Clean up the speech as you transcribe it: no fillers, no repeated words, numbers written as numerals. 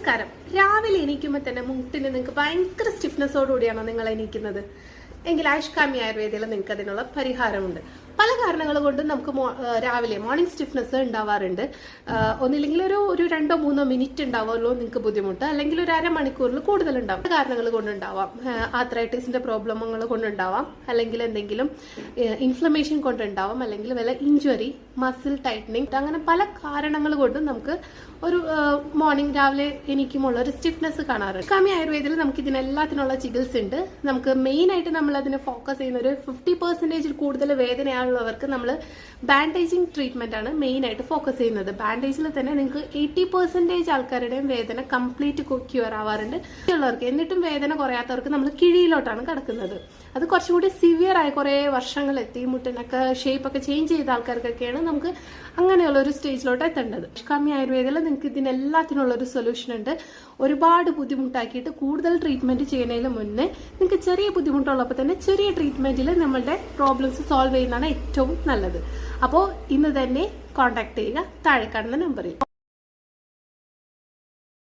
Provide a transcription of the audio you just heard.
നമസ്കാരം. രാവിലെ എണീക്കുമ്പോൾ തന്നെ മുട്ടിന് നിങ്ങൾക്ക് ഭയങ്കര സ്റ്റിഫ്നെസ്സോടുകൂടിയാണോ നിങ്ങൾ എണീക്കുന്നത്? എങ്കിൽ ആയുഷ്കാമി ആയുർവേദയിൽ നിങ്ങൾക്ക് അതിനുള്ള പരിഹാരമുണ്ട്. പല കാരണങ്ങൾ കൊണ്ടും നമുക്ക് രാവിലെ മോർണിംഗ് സ്റ്റിഫ്നെസ് ഉണ്ടാവാറുണ്ട്. ഒന്നില്ലെങ്കിൽ ഒരു 2-3 മിനിറ്റ് ഉണ്ടാവുമല്ലോ നിങ്ങൾക്ക് ബുദ്ധിമുട്ട്, അല്ലെങ്കിൽ ഒരു അരമണിക്കൂറിൽ കൂടുതൽ ഉണ്ടാവും. പല കാരണങ്ങൾ കൊണ്ടുണ്ടാവാം. ആർത്രൈറ്റിസിന്റെ പ്രോബ്ലമുകൾ കൊണ്ടുണ്ടാവാം, അല്ലെങ്കിൽ എന്തെങ്കിലും ഇൻഫ്ലമേഷൻ കൊണ്ടുണ്ടാവാം, അല്ലെങ്കിൽ വല്ല ഇഞ്ചുറി, മസിൽ ടൈറ്റനിങ്, അങ്ങനെ പല കാരണങ്ങൾ കൊണ്ടും നമുക്ക് ഒരു മോർണിംഗ് രാവിലെ എനിക്കുമുള്ള ഒരു സ്റ്റിഫ്നെസ് കാണാറുണ്ട്. ആയുഷ്കാമി ആയുർവേദത്തിൽ നമുക്ക് ഇതിനെല്ലാത്തിനുള്ള ചികിത്സ ഉണ്ട്. നമുക്ക് മെയിൻ ആയിട്ട് നമ്മൾ അതിന് ഫോക്കസ് ചെയ്യുന്ന ഒരു 50% കൂടുതൽ വേദനയുള്ളവർക്ക് നമ്മൾ ബാൻഡേജിങ് ട്രീറ്റ്മെന്റ് ആണ് മെയിൻ ആയിട്ട് ഫോക്കസ് ചെയ്യുന്നത്. ബാൻഡേജിൽ തന്നെ നിങ്ങൾക്ക് 80% ആൾക്കാരുടെയും വേദന കംപ്ലീറ്റ് ക്യൂർ ആവാറുണ്ട്. ഉള്ളവർക്ക് എന്നിട്ടും വേദന കുറയാത്തവർക്ക് നമ്മൾ കിഴിയിലോട്ടാണ് കിടക്കുന്നത്. അത് കുറച്ചുകൂടി സിവിയർ ആയ കുറേ വർഷങ്ങൾ എത്തി മുട്ടിനൊക്കെ ഷേപ്പ് ഒക്കെ ചേഞ്ച് ചെയ്ത ആൾക്കാർക്കൊക്കെയാണ് നമുക്ക് അങ്ങനെയുള്ള ഒരു സ്റ്റേജിലോട്ട് എത്തേണ്ടത്. ആയുഷ്കാമി ആയുർവേദത്തിൽ നിങ്ങൾക്ക് ഇതിനെല്ലാത്തിനുള്ള ഒരു സൊല്യൂഷൻ ഉണ്ട്. ഒരുപാട് ബുദ്ധിമുട്ടാക്കിയിട്ട് കൂടുതൽ ട്രീറ്റ്മെന്റ് ചെയ്യുന്നതിന് മുന്നേ നിങ്ങൾക്ക് ചെറിയ ബുദ്ധിമുട്ടുള്ളപ്പോൾ തന്നെ ചെറിയ ട്രീറ്റ്മെന്റിൽ നമ്മളുടെ പ്രോബ്ലംസ് സോൾവ് ചെയ്യുന്നതാണ് ഏറ്റവും നല്ലത്. അപ്പോൾ ഇന്ന് തന്നെ കോൺടാക്ട് ചെയ്യുക താഴെ കാണുന്ന നമ്പറിൽ.